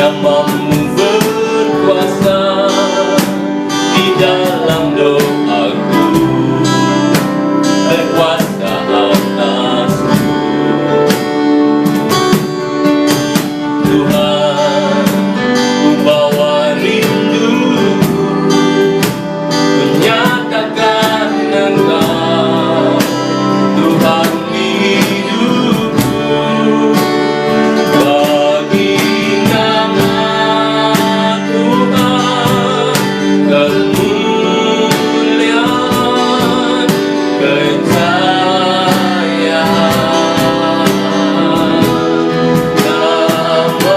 namamu berkuasa di dalam doaku, berkuasa atasku. Tuhan, ku bawa rinduku, ku nyatakan Engkau Tuhan hidupku. Bagi nama Tuhan kemuliaan, kejayaan. Namamu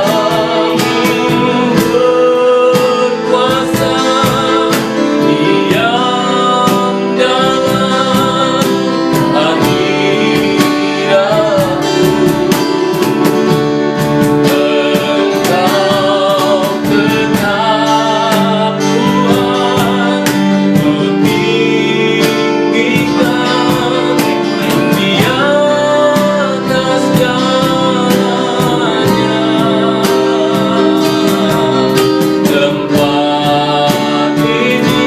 berkuasa, diam dalam hadiratku. Engkau tetap Tuhan, ku tinggikan di atas jalannya. Tempat ini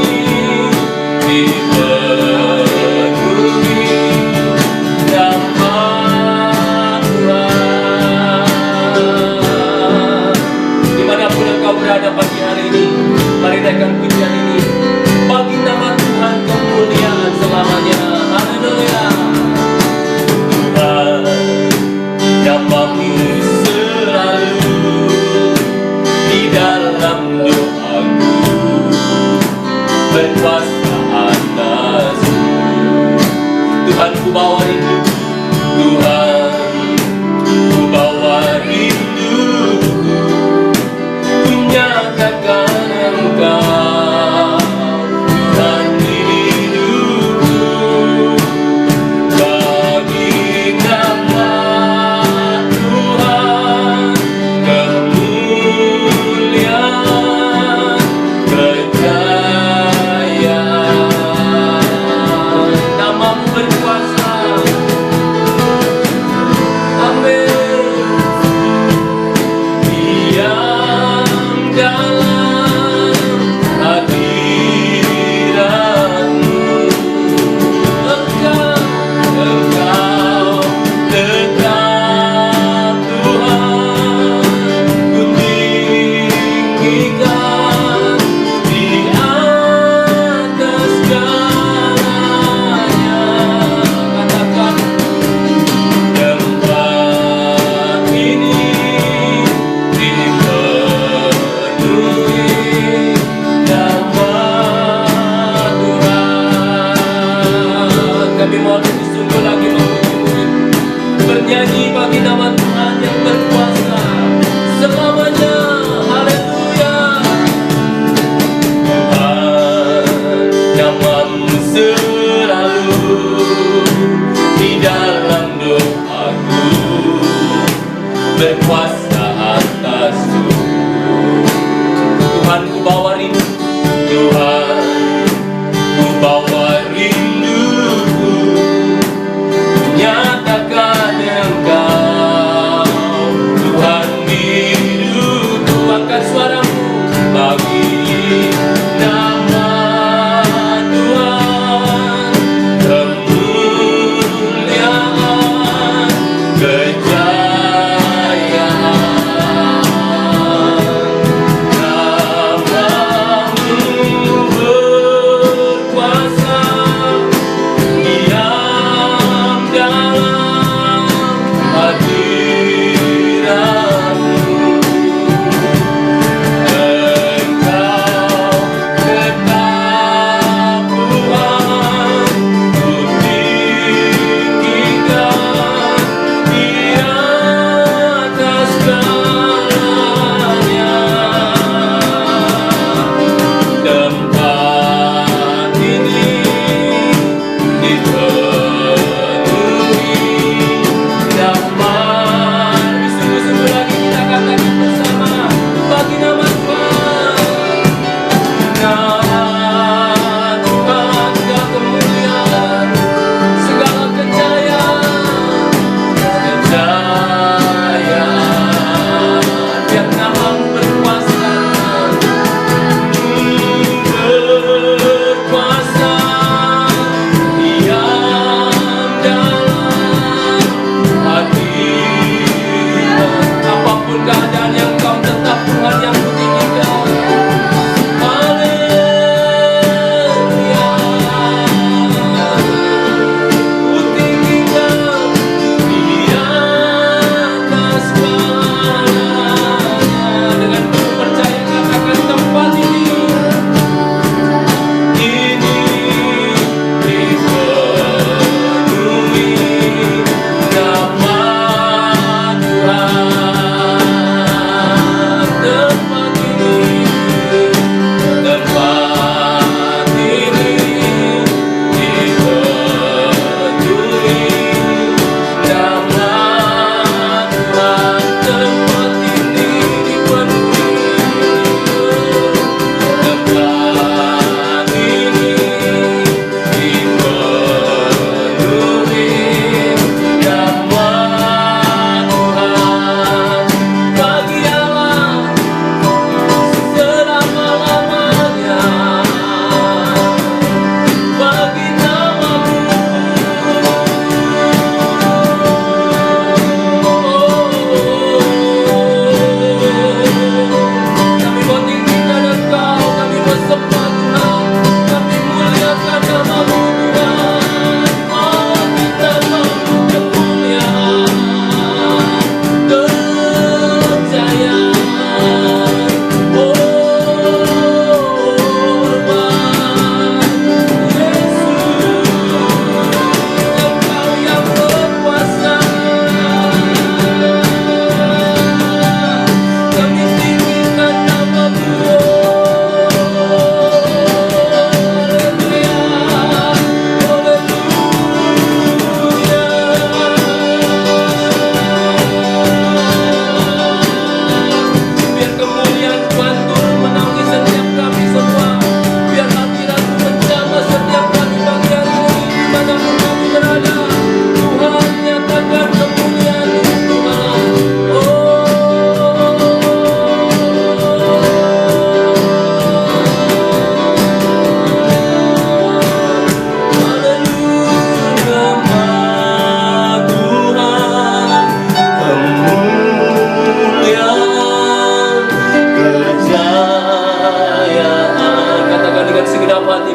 dipenuhi nama Tuhan. Dimanapun engkau berada pagi hari ini, mari naikkan pujian ini. Bagi nama Tuhan kemuliaan selamanya. Haleluya. Tuhan, namamu selalu di dalam doaku, berkuasa atasku. Tuhan, ku bawa rindu. Tuhan, ku bawa rinduku, ku nyatakan Engkau Tuhan hidupku. Bagi nama Tuhan kemuliaan, kejayaan. Namamu berkuasa. Amin. Diam dalam hadiratmu. Engkau tetap Tuhan, ku tinggikan di atas segalanya. Katakan, tempat ini dipenuhi nama Tuhan. Kami mohon lebih sungguh lagi memuji-muji, bernyanyi bagi nama Tuhan yang berkuasa selamanya. Haleluya. Tuhan, namamu selalu di dalam doaku, berkuasa atasku. Tuhan, ku bawa rindu. Tuhan, ku bawa rinduku,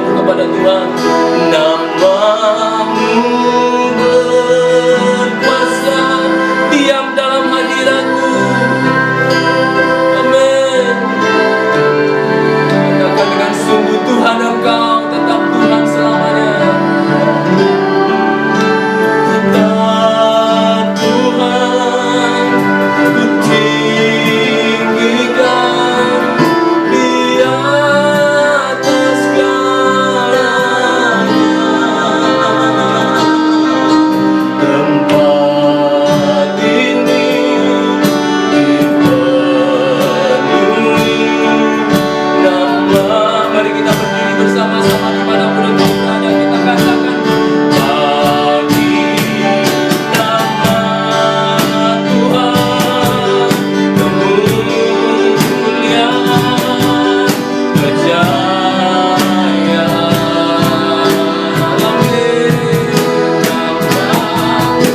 pujianku kepada Tuhan. Namamu berkuasa, diam dalam hadiratku. Amin. Katakan dengan sungguh, Tuhan Engkau tetap Tuhan selamanya. Tetap Tuhan, ku tinggikan di atas segalanya. Tempat ini dipenuhi nama. Mari kita berdiri bersama-sama dimanapun engkau berada. Kita katakan, bagi nama Tuhan kemuliaan, kejayaan. Amin. Namamu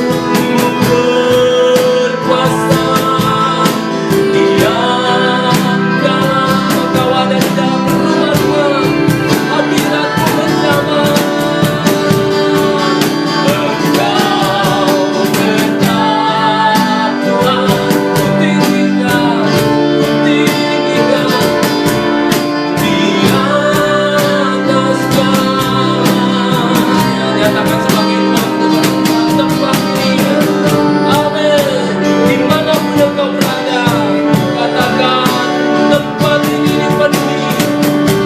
berkuasa, diam dalam, engkau ada di dalam rumah-rumah, hadiratmu bersama. Engkau tetap Tuhan, ku tinggikan di atas segalanya. Nyatakan sebagai Tuhan tempat ini. Amin. Dimanapun engkau berada, katakan, tempat ini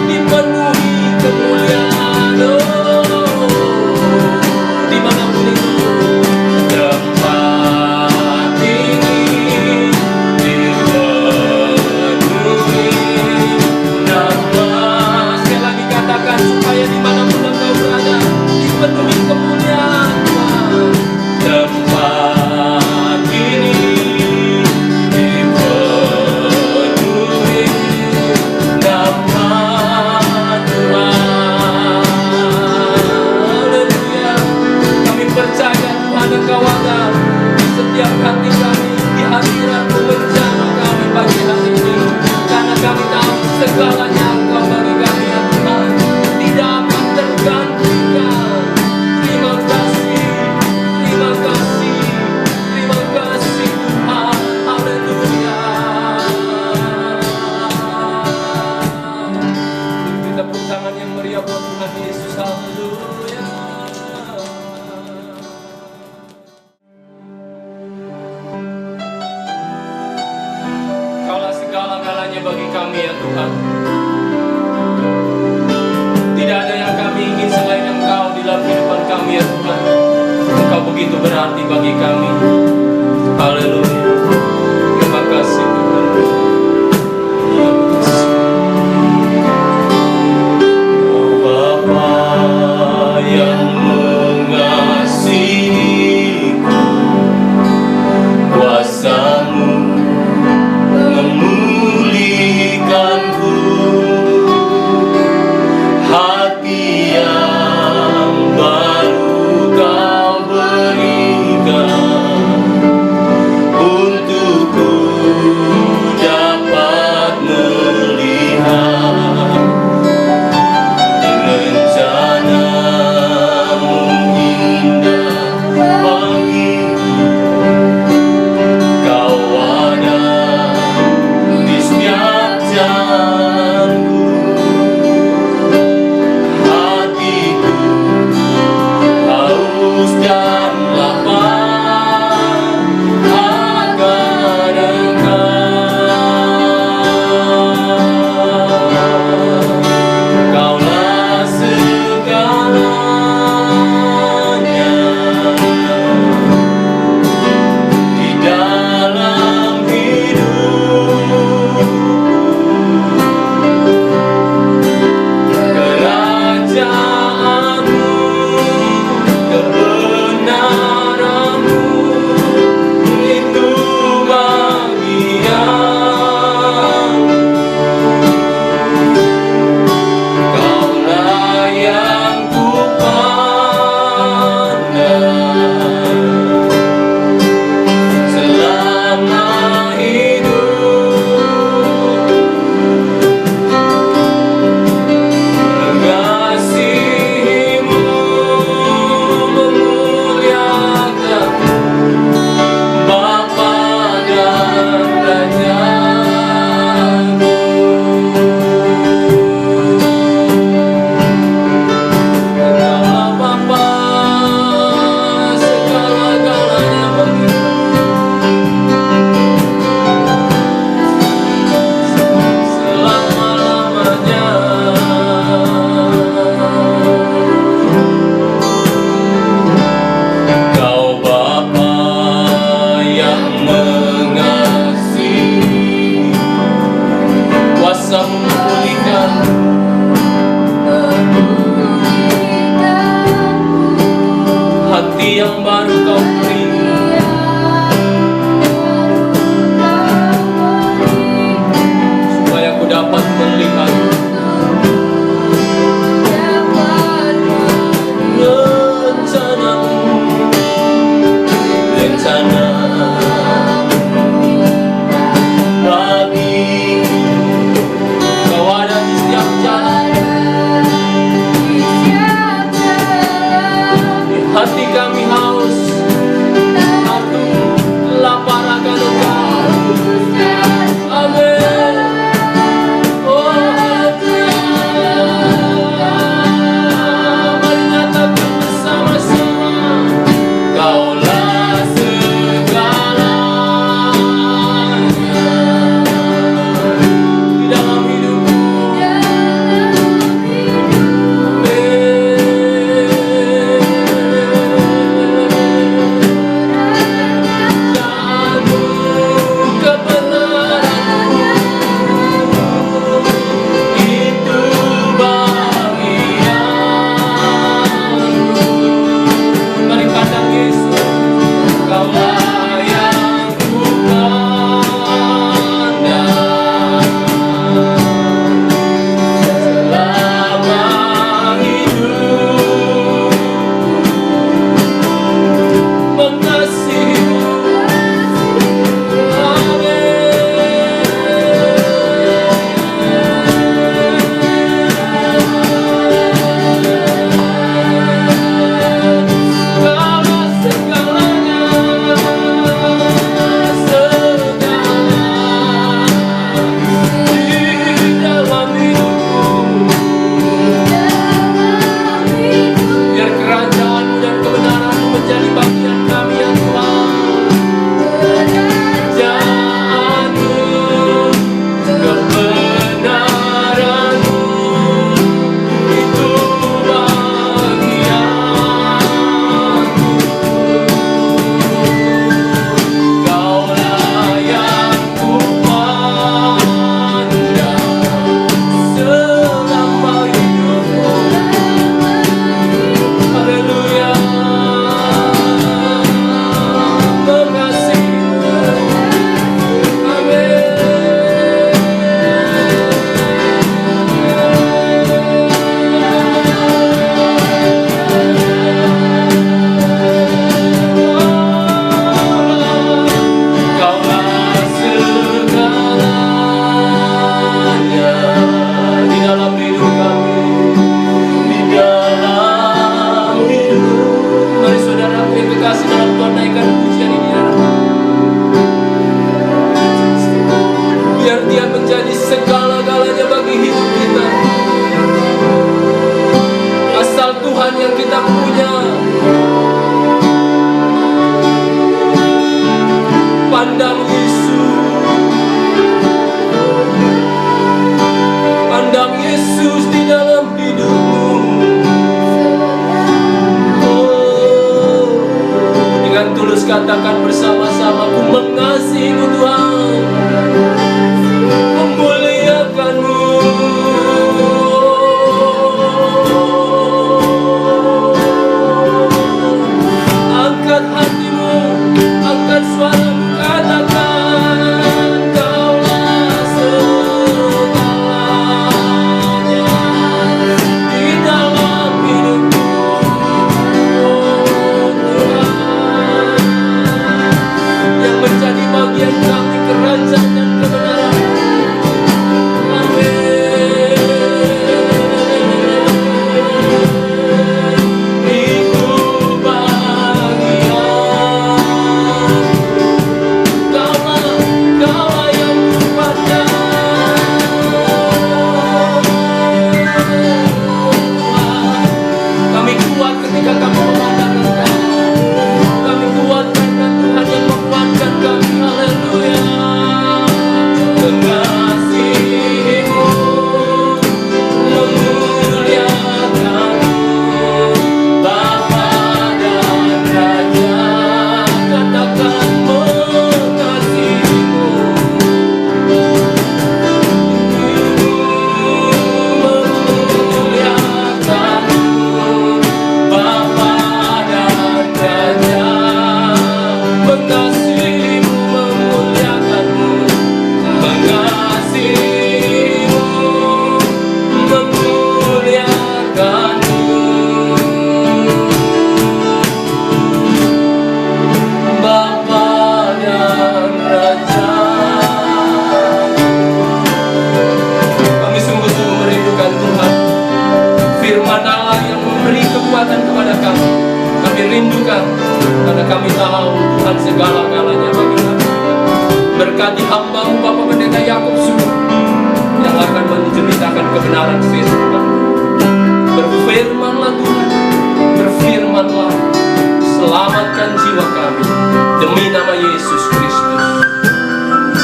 dipenuhi kemuliaan. Dimanapun itu, tempat ini dipenuhi nama. Sekali lagi katakan, supaya dimanapun engkau berada, dipenuhi kemuliaan Tuhan. Tempat ini dipenuhi nama Tuhan. Haleluya. Kami percaya Tuhan Engkau ada di setiap hati kami, di hadirat-Mu bersama kami pagi hari ini. Karena kami tahu segalanya Engkau bagi kami ya Tuhan, tidak akan tergantikan. Terima kasih, terima kasih, terima kasih Tuhan. Haleluya. Kita tepuk tangan yang meriah buat Tuhan Yesus. Haleluya. Kaulah segala-galanya bagi kami ya Tuhan. Tidak ada yang kami ingin selain Engkau di dalam kehidupan kami ya Tuhan. Engkau begitu berarti bagi kami. Haleluya. Terima kasih Tuhan. Terima kasih. Oh Bapa yang mengasihiku, kuasa-Mu memulihkanku. Hati yang baru Kau berikan, yang baru Kau beri. Supaya ku dapat melihat rencana bagi Kau ada di setiap jalan. Di hati kami haus, satu lapar akan Engkau. Amin. Oh haleluya. Mari nyatakan bersama-sama, Kaulah segalanya di dalam hidupku. Jalanmu, kebenaranmu, itu bagianku. Mari pandang Yesus, Kaulah yang ku pandang selama hidup, mengasihimu. Kaulah segalanya, di dalam hidupku. Biar kerajaan-Mu dan kebenaran-Mu menjadi bagian kami ya Tuhan. Kerajaan-Mu, kebenaran-Mu, itu bagianku. Kaulah yang ku pandang selama hidupku. Haleluya. Mengasihimu. Amin. Kaulah segalanya di dalam hidup kami, di dalam hidup. Mari saudara yang kekasih dalam Tuhan, naikkan pujian ini ya. Biar Dia menjadi segala-galanya bagi hidup kita. Asal Tuhan yang kita punya. Pandang Yesus, pandang Yesus di dalam hidupmu. Oh, dengan tulus katakan bersama-sama, ku mengasihimu Tuhan, memuliakanmu. Angkat hatimu, angkat suaramu, katakan, Kaulah segalanya di dalam hidupku. Oh Tuhan, rindukan, karena kami tahu Tuhan segala-galanya bagi kami. Berkati hamba-Mu Bapak Pendeta Yakub Subuh yang akan menceritakan kebenaran firman. Berfirmanlah Tuhan, berfirmanlah, selamatkan jiwa kami demi nama Yesus Kristus.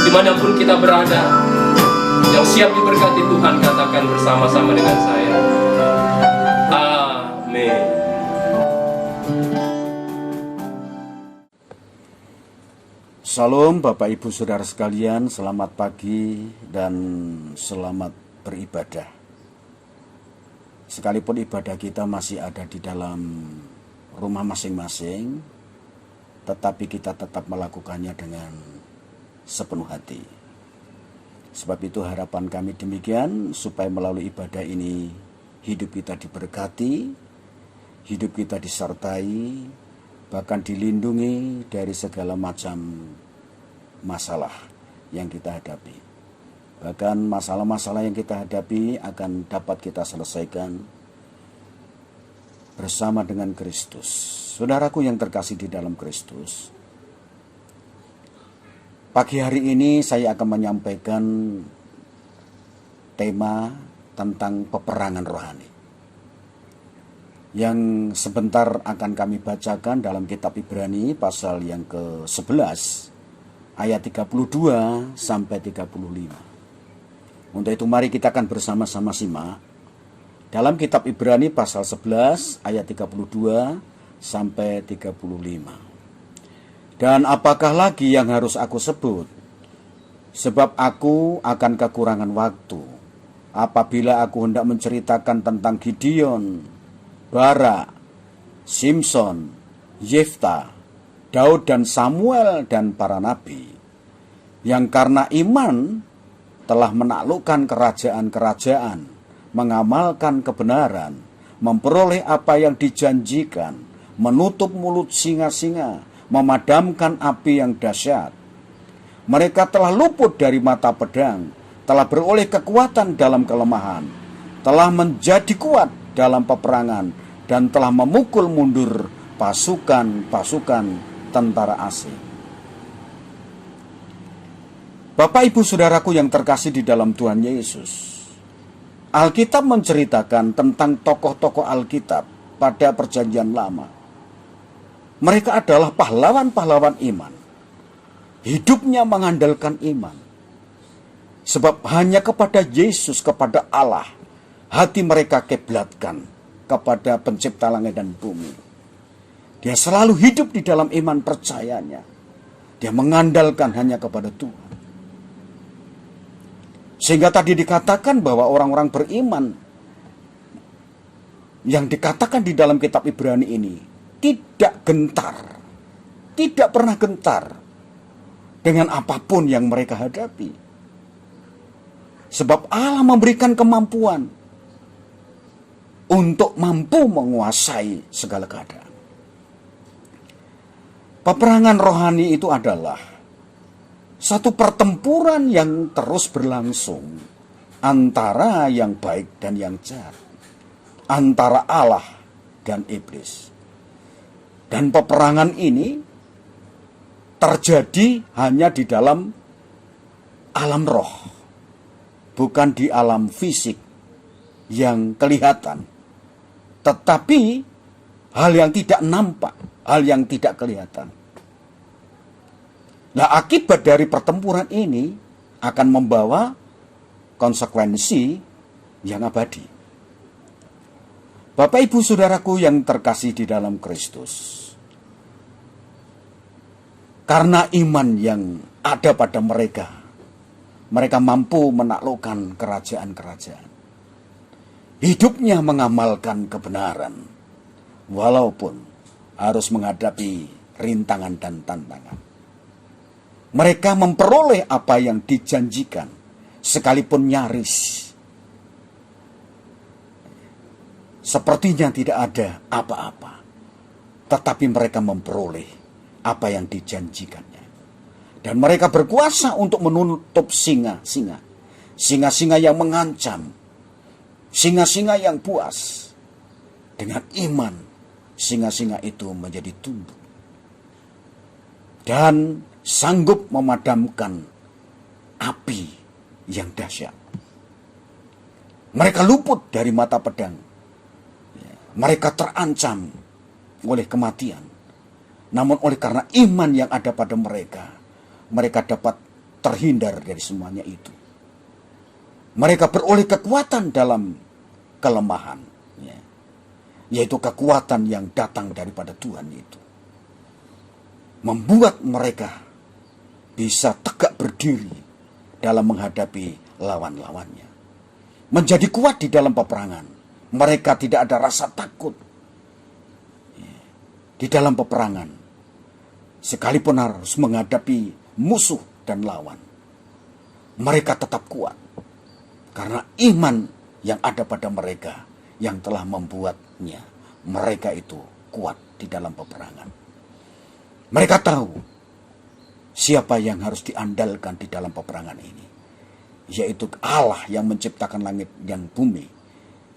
Dimanapun kita berada, yang siap diberkati Tuhan katakan bersama-sama dengan saya, amin. Salam Bapak Ibu Saudara sekalian, selamat pagi dan selamat beribadah. Sekalipun ibadah kita masih ada di dalam rumah masing-masing, tetapi kita tetap melakukannya dengan sepenuh hati. Sebab itu harapan kami demikian, supaya melalui ibadah ini hidup kita diberkati, hidup kita disertai, bahkan dilindungi dari segala macam masalah yang kita hadapi. Bahkan masalah-masalah yang kita hadapi akan dapat kita selesaikan bersama dengan Kristus. Saudaraku yang terkasih di dalam Kristus, pagi hari ini saya akan menyampaikan tema tentang peperangan rohani, yang sebentar akan kami bacakan dalam kitab Ibrani pasal yang ke-11 ayat 32 sampai 35. Untuk itu mari kita akan bersama-sama simak dalam kitab Ibrani pasal 11 ayat 32 sampai 35. Dan apakah lagi yang harus aku sebut? Sebab aku akan kekurangan waktu apabila aku hendak menceritakan tentang Gideon, Barak, Simson, Yefta, Daud dan Samuel dan para nabi, yang karena iman telah menaklukkan kerajaan-kerajaan, mengamalkan kebenaran, memperoleh apa yang dijanjikan, menutup mulut singa-singa, memadamkan api yang dahsyat. Mereka telah luput dari mata pedang, telah beroleh kekuatan dalam kelemahan, telah menjadi kuat dalam peperangan, dan telah memukul mundur pasukan-pasukan tentara asing. Bapak Ibu Saudaraku yang terkasih di dalam Tuhan Yesus, Alkitab menceritakan tentang tokoh-tokoh Alkitab pada perjanjian lama. Mereka adalah pahlawan-pahlawan iman. Hidupnya mengandalkan iman. Sebab hanya kepada Yesus, kepada Allah, hati mereka kiblatkan kepada pencipta langit dan bumi. Dia selalu hidup di dalam iman percayanya. Dia mengandalkan hanya kepada Tuhan. Sehingga tadi dikatakan bahwa orang-orang beriman yang dikatakan di dalam kitab Ibrani ini tidak gentar, tidak pernah gentar dengan apapun yang mereka hadapi. Sebab Allah memberikan kemampuan untuk mampu menguasai segala keadaan. Peperangan rohani itu adalah satu pertempuran yang terus berlangsung antara yang baik dan yang jahat, antara Allah dan iblis. Dan peperangan ini terjadi hanya di dalam alam roh, bukan di alam fisik yang kelihatan, tetapi hal yang tidak nampak, hal yang tidak kelihatan. Nah, akibat dari pertempuran ini akan membawa konsekuensi yang abadi. Bapak Ibu Saudaraku yang terkasih di dalam Kristus, karena iman yang ada pada mereka, mereka mampu menaklukkan kerajaan-kerajaan. Hidupnya mengamalkan kebenaran, walaupun harus menghadapi rintangan dan tantangan. Mereka memperoleh apa yang dijanjikan, sekalipun nyaris. Sepertinya tidak ada apa-apa, tetapi mereka memperoleh apa yang dijanjikannya. Dan mereka berkuasa untuk menutup singa-singa. Singa-singa yang mengancam, singa-singa yang puas. Dengan iman, singa-singa itu menjadi tunduk dan sanggup memadamkan api yang dahsyat. Mereka luput dari mata pedang. Mereka terancam oleh kematian. Namun oleh karena iman yang ada pada mereka, mereka dapat terhindar dari semuanya itu. Mereka beroleh kekuatan dalam kelemahan, yaitu kekuatan yang datang daripada Tuhan itu. Membuat mereka bisa tegak berdiri dalam menghadapi lawan-lawannya. Menjadi kuat di dalam peperangan. Mereka tidak ada rasa takut di dalam peperangan. Sekalipun harus menghadapi musuh dan lawan, mereka tetap kuat. Karena iman yang ada pada mereka yang telah membuatnya mereka itu kuat di dalam peperangan. Mereka tahu siapa yang harus diandalkan di dalam peperangan ini, yaitu Allah yang menciptakan langit dan bumi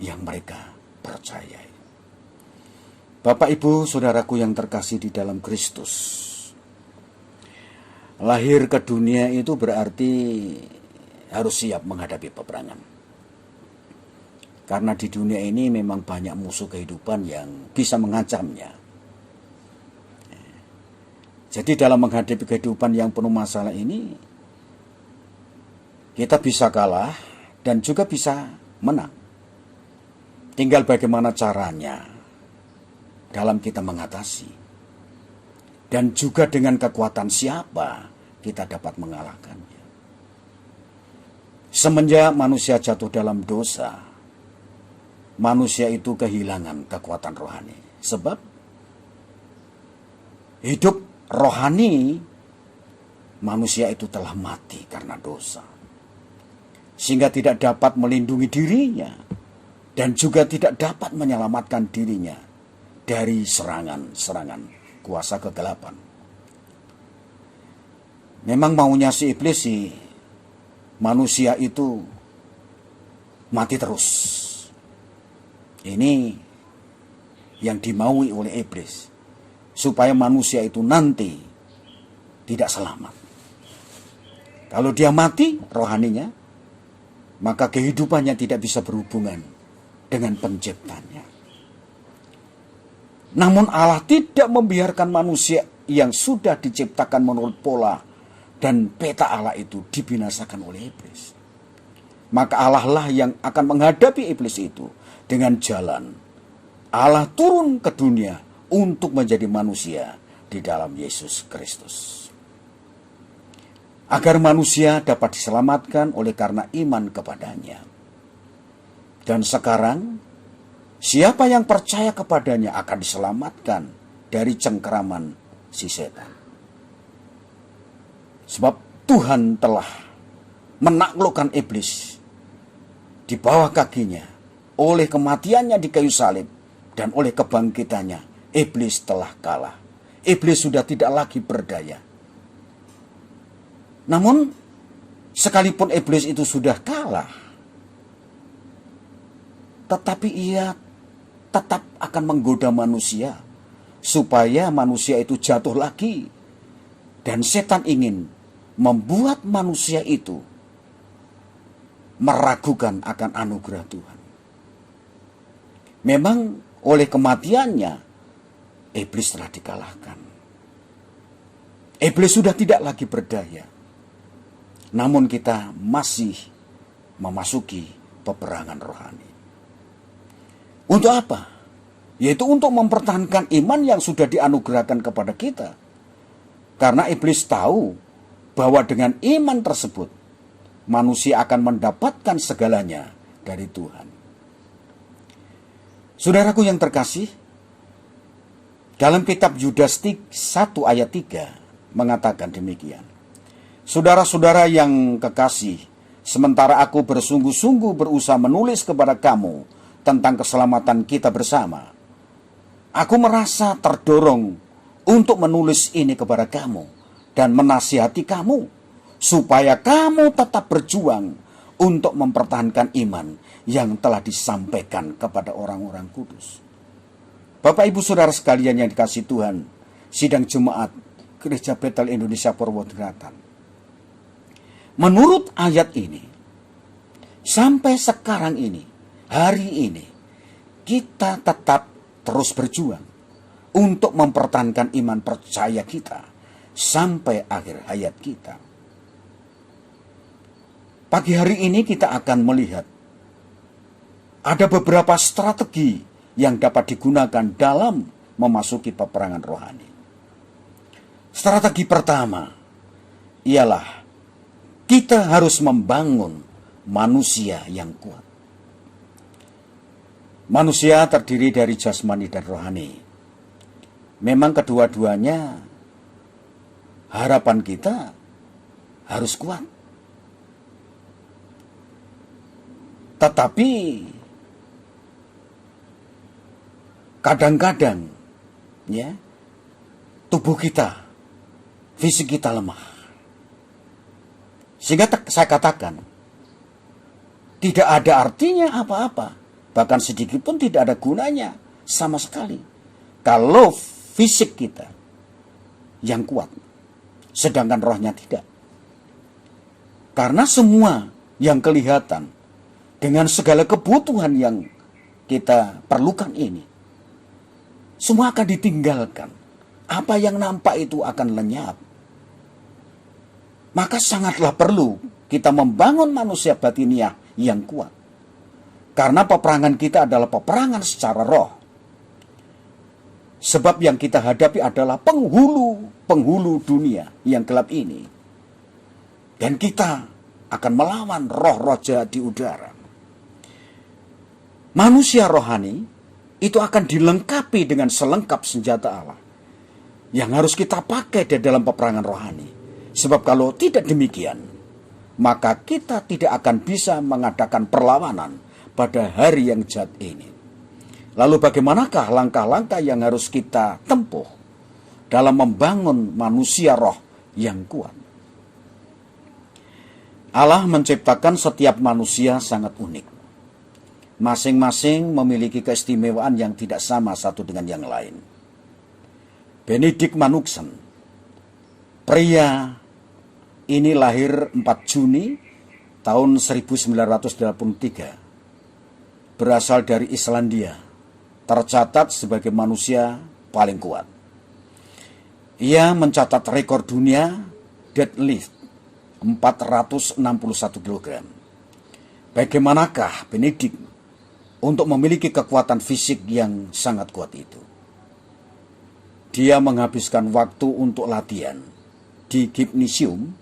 yang mereka percayai. Bapak, Ibu, saudaraku yang terkasih di dalam Kristus, lahir ke dunia itu berarti harus siap menghadapi peperangan. Karena di dunia ini memang banyak musuh kehidupan yang bisa mengancamnya. Jadi dalam menghadapi kehidupan yang penuh masalah ini, kita bisa kalah dan juga bisa menang. Tinggal bagaimana caranya dalam kita mengatasi. Dan juga dengan kekuatan siapa kita dapat mengalahkannya. Semenjak manusia jatuh dalam dosa, manusia itu kehilangan kekuatan rohani. Sebab hidup rohani manusia itu telah mati karena dosa. Sehingga tidak dapat melindungi dirinya dan juga tidak dapat menyelamatkan dirinya dari serangan-serangan kuasa kegelapan. Memang maunya si iblis sih manusia itu mati terus. Ini yang dimaui oleh iblis, supaya manusia itu nanti tidak selamat. Kalau dia mati rohaninya, maka kehidupannya tidak bisa berhubungan dengan penciptanya. Namun Allah tidak membiarkan manusia yang sudah diciptakan menurut pola dan peta Allah itu dibinasakan oleh iblis. Maka Allah lah yang akan menghadapi iblis itu dengan jalan Allah turun ke dunia untuk menjadi manusia di dalam Yesus Kristus. Agar manusia dapat diselamatkan oleh karena iman kepadanya. Dan sekarang, siapa yang percaya kepadanya akan diselamatkan dari cengkeraman si setan. Sebab Tuhan telah menaklukkan iblis di bawah kakinya oleh kematiannya di kayu salib dan oleh kebangkitannya. Iblis telah kalah. Iblis sudah tidak lagi berdaya. Namun, sekalipun iblis itu sudah kalah, tetapi ia tetap akan menggoda manusia, supaya manusia itu jatuh lagi. Dan setan ingin membuat manusia itu meragukan akan anugerah Tuhan. Memang oleh kematiannya, iblis telah dikalahkan. Iblis sudah tidak lagi berdaya. Namun kita masih memasuki peperangan rohani. Untuk apa? Yaitu untuk mempertahankan iman yang sudah dianugerahkan kepada kita. Karena iblis tahu bahwa dengan iman tersebut, manusia akan mendapatkan segalanya dari Tuhan. Saudaraku yang terkasih, dalam kitab Yudas 1 ayat 3 mengatakan demikian. Saudara-saudara yang kekasih, sementara aku bersungguh-sungguh berusaha menulis kepada kamu tentang keselamatan kita bersama, aku merasa terdorong untuk menulis ini kepada kamu dan menasihati kamu, supaya kamu tetap berjuang untuk mempertahankan iman yang telah disampaikan kepada orang-orang kudus. Bapak Ibu Saudara sekalian yang dikasihi Tuhan, sidang Jemaat Gereja Betel Indonesia Purwodaratan. Menurut ayat ini, sampai sekarang ini, hari ini, kita tetap terus berjuang untuk mempertahankan iman percaya kita sampai akhir hayat kita. Pagi hari ini kita akan melihat ada beberapa strategi yang dapat digunakan dalam memasuki peperangan rohani. Strategi pertama ialah kita harus membangun manusia yang kuat. Manusia terdiri dari jasmani dan rohani. Memang kedua-duanya harapan kita harus kuat. Tetapi kadang-kadang ya tubuh kita, fisik kita lemah. Sehingga saya katakan tidak ada artinya apa-apa, bahkan sedikit pun tidak ada gunanya sama sekali kalau fisik kita yang kuat sedangkan rohnya tidak. Karena semua yang kelihatan dengan segala kebutuhan yang kita perlukan ini semua akan ditinggalkan. Apa yang nampak itu akan lenyap. Maka sangatlah perlu kita membangun manusia batiniah yang kuat. Karena peperangan kita adalah peperangan secara roh. Sebab yang kita hadapi adalah penghulu dunia yang gelap ini. Dan kita akan melawan roh-roh jahat di udara. Manusia rohani itu akan dilengkapi dengan selengkap senjata Allah yang harus kita pakai di dalam peperangan rohani. Sebab kalau tidak demikian, maka kita tidak akan bisa mengadakan perlawanan pada hari yang jahat ini. Lalu bagaimanakah langkah-langkah yang harus kita tempuh dalam membangun manusia roh yang kuat? Allah menciptakan setiap manusia sangat unik. Masing-masing memiliki keistimewaan yang tidak sama satu dengan yang lain. Benedict Manussen, pria ini lahir 4 Juni tahun 1983. Berasal dari Islandia, tercatat sebagai manusia paling kuat. Ia mencatat rekor dunia deadlift 461 kg. Bagaimanakah Benedict untuk memiliki kekuatan fisik yang sangat kuat itu? Dia menghabiskan waktu untuk latihan di gimnasium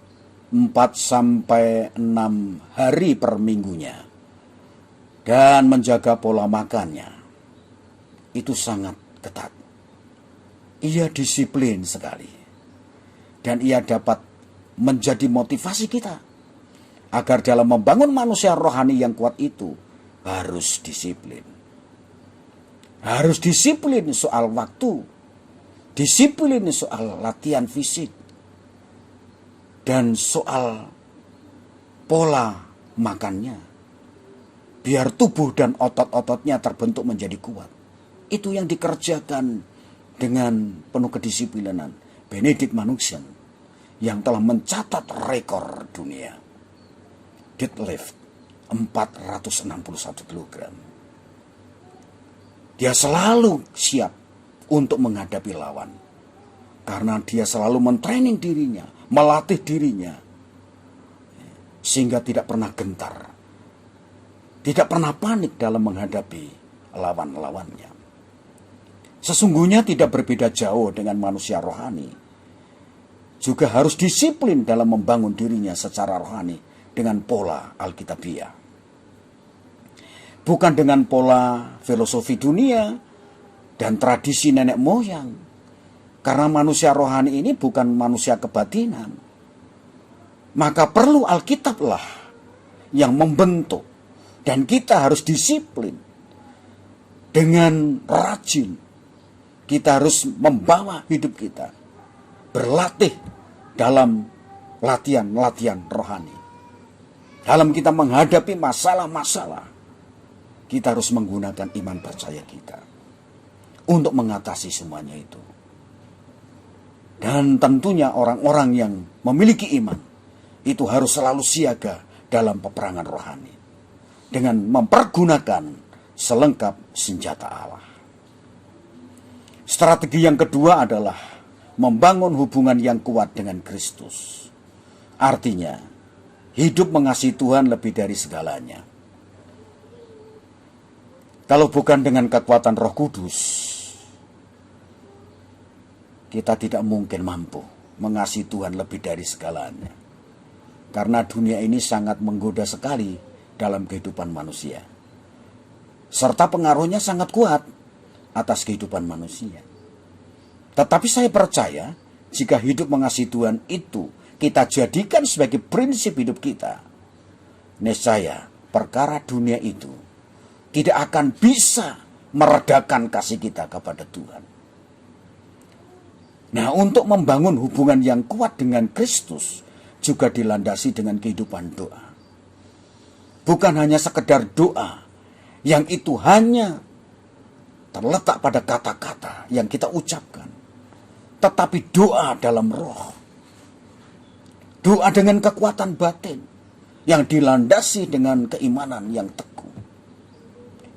4-6 hari per minggunya. Dan menjaga pola makannya. Itu sangat ketat. Ia disiplin sekali. Dan ia dapat menjadi motivasi kita. Agar dalam membangun manusia rohani yang kuat itu harus disiplin. Harus disiplin soal waktu. Disiplin soal latihan fisik. Dan soal pola makannya. Biar tubuh dan otot-ototnya terbentuk menjadi kuat. Itu yang dikerjakan dengan penuh kedisiplinan Benedict Manussen yang telah mencatat rekor dunia. Deadlift 461 kg. Dia selalu siap untuk menghadapi lawan. Karena dia selalu mentraining dirinya, melatih dirinya. Sehingga tidak pernah gentar. Tidak pernah panik dalam menghadapi lawan-lawannya. Sesungguhnya tidak berbeda jauh dengan manusia rohani. Juga harus disiplin dalam membangun dirinya secara rohani dengan pola Alkitabiah. Bukan dengan pola filosofi dunia dan tradisi nenek moyang. Karena manusia rohani ini bukan manusia kebatinan. Maka perlu Alkitablah yang membentuk. Dan kita harus disiplin. Dengan rajin. Kita harus membawa hidup kita. Berlatih dalam latihan-latihan rohani. Dalam kita menghadapi masalah-masalah. Kita harus menggunakan iman percaya kita. untuk mengatasi semuanya itu. Dan tentunya orang-orang yang memiliki iman itu harus selalu siaga dalam peperangan rohani dengan mempergunakan selengkap senjata Allah. Strategi yang kedua adalah membangun hubungan yang kuat dengan Kristus. Artinya, hidup mengasihi Tuhan lebih dari segalanya. Kalau bukan dengan kekuatan Roh Kudus, kita tidak mungkin mampu mengasihi Tuhan lebih dari segalanya. Karena dunia ini sangat menggoda sekali dalam kehidupan manusia. Serta pengaruhnya sangat kuat atas kehidupan manusia. Tetapi saya percaya, jika hidup mengasihi Tuhan itu kita jadikan sebagai prinsip hidup kita, niscaya perkara dunia itu tidak akan bisa meredakan kasih kita kepada Tuhan. Nah, untuk membangun hubungan yang kuat dengan Kristus juga dilandasi dengan kehidupan doa. Bukan hanya sekedar doa yang itu hanya terletak pada kata-kata yang kita ucapkan, tetapi doa dalam roh. Doa dengan kekuatan batin yang dilandasi dengan keimanan yang teguh.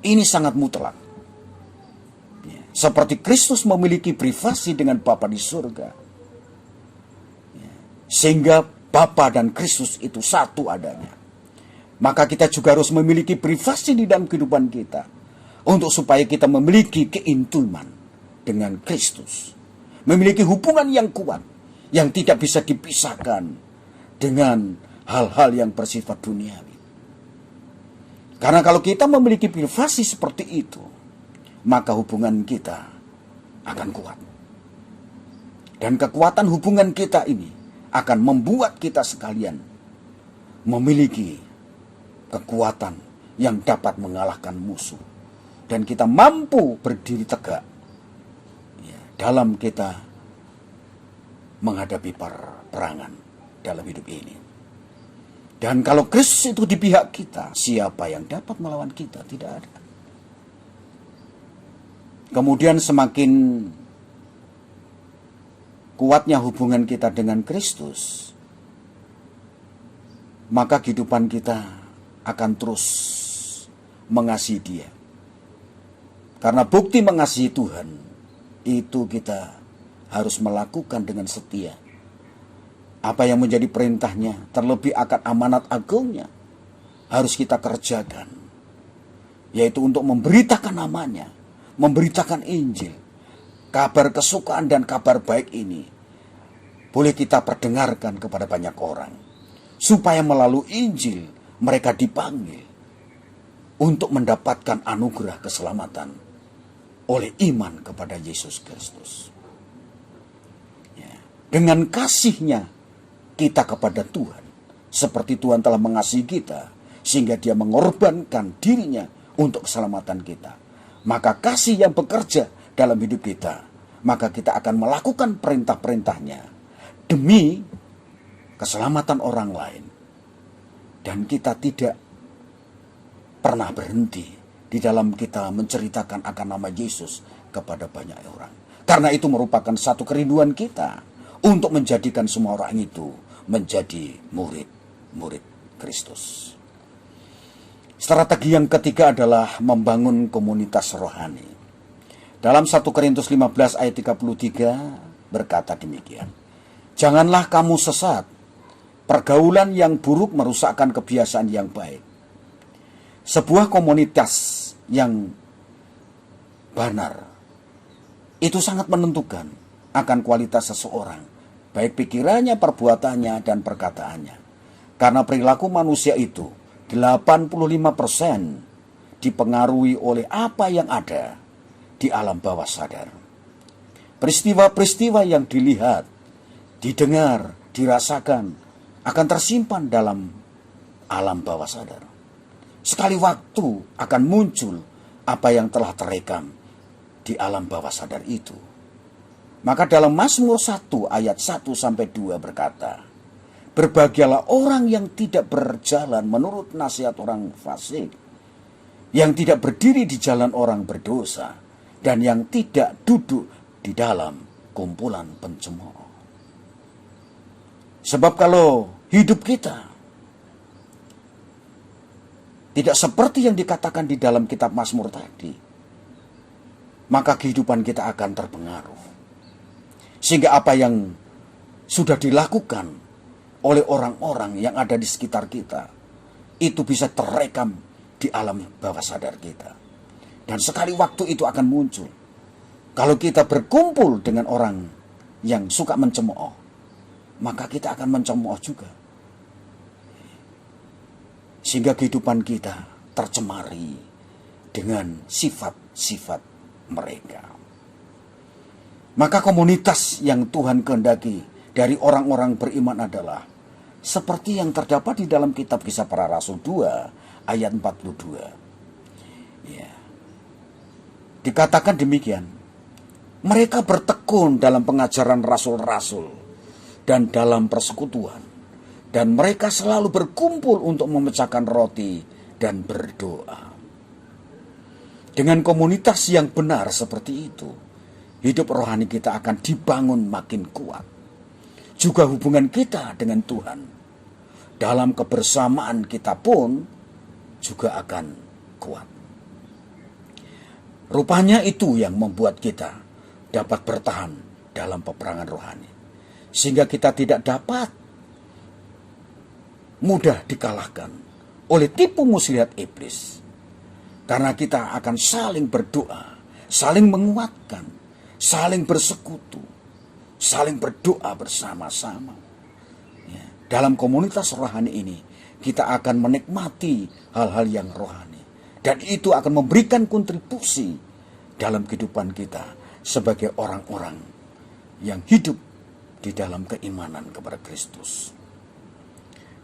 Ini sangat mutlak. Seperti Kristus memiliki privasi dengan Bapa di surga. Sehingga Bapa dan Kristus itu satu adanya. Maka kita juga harus memiliki privasi di dalam kehidupan kita. Untuk supaya kita memiliki keintiman dengan Kristus. Memiliki hubungan yang kuat. Yang tidak bisa dipisahkan dengan hal-hal yang bersifat duniawi. Karena kalau kita memiliki privasi seperti itu, maka hubungan kita akan kuat. Dan kekuatan hubungan kita ini akan membuat kita sekalian memiliki kekuatan yang dapat mengalahkan musuh. Dan kita mampu berdiri tegak dalam kita menghadapi peperangan dalam hidup ini. Dan kalau Kristus itu di pihak kita, siapa yang dapat melawan kita? Tidak ada. Kemudian semakin kuatnya hubungan kita dengan Kristus, maka kehidupan kita akan terus mengasihi Dia. Karena bukti mengasihi Tuhan, itu kita harus melakukan dengan setia. Apa yang menjadi perintahnya, terlebih akan amanat agungnya, harus kita kerjakan. Yaitu untuk memberitakan namanya, memberitakan Injil. Kabar kesukaan dan kabar baik ini boleh kita perdengarkan kepada banyak orang. Supaya melalui Injil mereka dipanggil untuk mendapatkan anugerah keselamatan oleh iman kepada Yesus Kristus. Dengan kasihnya kita kepada Tuhan, seperti Tuhan telah mengasihi kita, sehingga Dia mengorbankan dirinya untuk keselamatan kita. Maka kasih yang bekerja dalam hidup kita, maka kita akan melakukan perintah-perintahnya demi keselamatan orang lain. Dan kita tidak pernah berhenti di dalam kita menceritakan akan nama Yesus kepada banyak orang. Karena itu merupakan satu kerinduan kita untuk menjadikan semua orang itu menjadi murid-murid Kristus. Strategi yang ketiga adalah membangun komunitas rohani. Dalam 1 Korintus 15 ayat 33 berkata demikian. Janganlah kamu sesat. Pergaulan yang buruk merusakkan kebiasaan yang baik. Sebuah komunitas yang benar itu sangat menentukan akan kualitas seseorang, baik pikirannya, perbuatannya, dan perkataannya. Karena perilaku manusia itu 85% dipengaruhi oleh apa yang ada di alam bawah sadar. Peristiwa-peristiwa yang dilihat, didengar, dirasakan akan tersimpan dalam alam bawah sadar. Sekali waktu akan muncul apa yang telah terekam di alam bawah sadar itu. Maka dalam Mazmur 1 ayat 1-2 berkata, berbahagialah orang yang tidak berjalan menurut nasihat orang fasik, yang tidak berdiri di jalan orang berdosa, dan yang tidak duduk di dalam kumpulan pencemooh. Sebab kalau hidup kita tidak seperti yang dikatakan di dalam kitab Mazmur tadi, maka kehidupan kita akan terpengaruh. Sehingga apa yang sudah dilakukan oleh orang-orang yang ada di sekitar kita, itu bisa terekam di alam bawah sadar kita. Dan sekali waktu itu akan muncul. Kalau kita berkumpul dengan orang yang suka mencemooh, maka kita akan mencemooh juga. Sehingga kehidupan kita tercemari dengan sifat-sifat mereka. Maka komunitas yang Tuhan kehendaki dari orang-orang beriman adalah seperti yang terdapat di dalam kitab Kisah Para Rasul 2 ayat 42. Ya. Dikatakan demikian. Mereka bertekun dalam pengajaran rasul-rasul dan dalam persekutuan. Dan mereka selalu berkumpul untuk memecahkan roti dan berdoa. Dengan komunitas yang benar seperti itu, hidup rohani kita akan dibangun makin kuat. Juga hubungan kita dengan Tuhan dalam kebersamaan kita pun juga akan kuat. Rupanya itu yang membuat kita dapat bertahan dalam peperangan rohani. Sehingga kita tidak dapat mudah dikalahkan oleh tipu muslihat iblis. Karena kita akan saling berdoa, saling menguatkan, saling bersekutu, saling berdoa bersama-sama. Ya, dalam komunitas rohani ini, kita akan menikmati hal-hal yang rohani. Dan itu akan memberikan kontribusi dalam kehidupan kita sebagai orang-orang yang hidup di dalam keimanan kepada Kristus.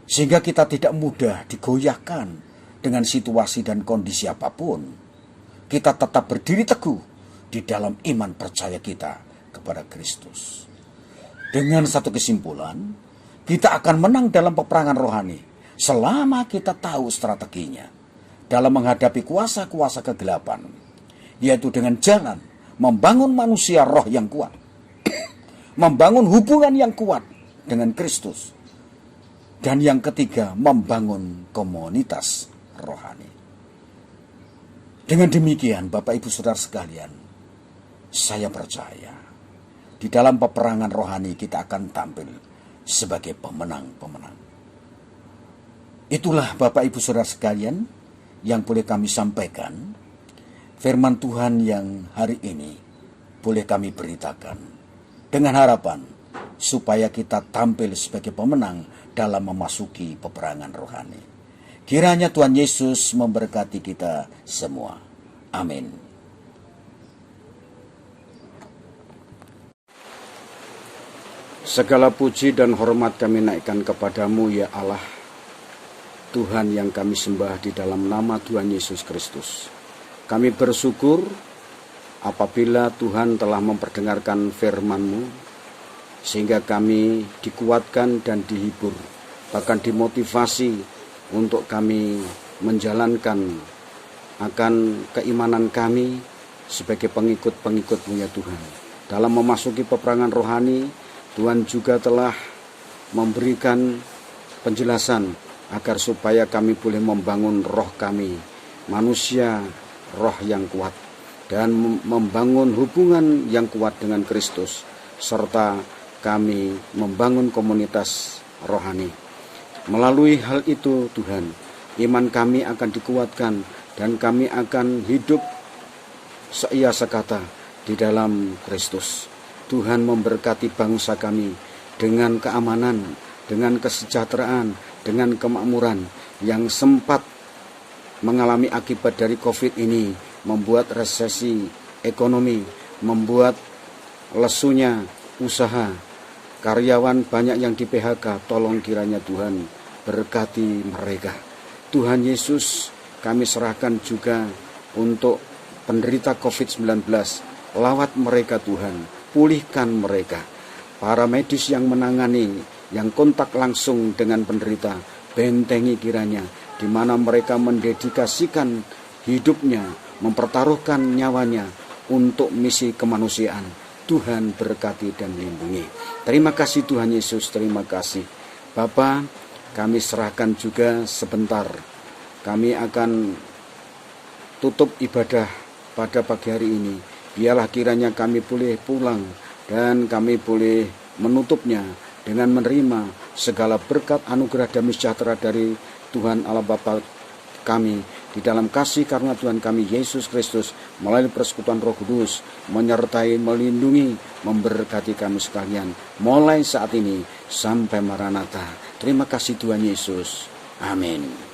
Sehingga kita tidak mudah digoyahkan dengan situasi dan kondisi apapun. Kita tetap berdiri teguh di dalam iman percaya kita kepada Kristus. Dengan satu kesimpulan, kita akan menang dalam peperangan rohani selama kita tahu strateginya dalam menghadapi kuasa-kuasa kegelapan, yaitu dengan jalan membangun manusia roh yang kuat, membangun hubungan yang kuat dengan Kristus, dan yang ketiga membangun komunitas rohani. Dengan demikian Bapak Ibu Saudara sekalian, saya percaya di dalam peperangan rohani kita akan tampil sebagai pemenang-pemenang. Itulah Bapak Ibu Saudara sekalian yang boleh kami sampaikan. Firman Tuhan yang hari ini boleh kami beritakan dengan harapan supaya kita tampil sebagai pemenang dalam memasuki peperangan rohani. Kiranya Tuhan Yesus memberkati kita semua. Amin. Segala puji dan hormat kami naikkan kepadamu ya Allah, Tuhan yang kami sembah di dalam nama Tuhan Yesus Kristus. Kami bersyukur apabila Tuhan telah memperdengarkan firman-Mu, sehingga kami dikuatkan dan dihibur, bahkan dimotivasi untuk kami menjalankan akan keimanan kami sebagai pengikut-pengikut-Mu ya Tuhan. Dalam memasuki peperangan rohani, Tuhan juga telah memberikan penjelasan agar supaya kami boleh membangun roh kami, manusia roh yang kuat, dan membangun hubungan yang kuat dengan Kristus, serta kami membangun komunitas rohani. Melalui hal itu Tuhan, iman kami akan dikuatkan dan kami akan hidup seia sekata di dalam Kristus. Tuhan memberkati bangsa kami dengan keamanan, dengan kesejahteraan, dengan kemakmuran yang sempat mengalami akibat dari COVID ini, membuat resesi ekonomi, membuat lesunya usaha, karyawan banyak yang di PHK. Tolong kiranya Tuhan berkati mereka. Tuhan Yesus, kami serahkan juga untuk penderita COVID-19. Lawat mereka Tuhan, pulihkan mereka. Para medis yang menangani, yang kontak langsung dengan penderita, bentengi kiranya, di mana mereka mendedikasikan hidupnya, mempertaruhkan nyawanya untuk misi kemanusiaan. Tuhan berkati dan lindungi. Terima kasih Tuhan Yesus, terima kasih. Bapa, kami serahkan juga sebentar. Kami akan tutup ibadah pada pagi hari ini. Biarlah kiranya kami boleh pulang dan kami boleh menutupnya dengan menerima segala berkat anugerah damai sejahtera dari Tuhan Allah Bapa kami di dalam kasih karena Tuhan kami Yesus Kristus melalui persekutuan Roh Kudus menyertai, melindungi, memberkati kami sekalian mulai saat ini sampai Maranatha. Terima kasih Tuhan Yesus. Amin.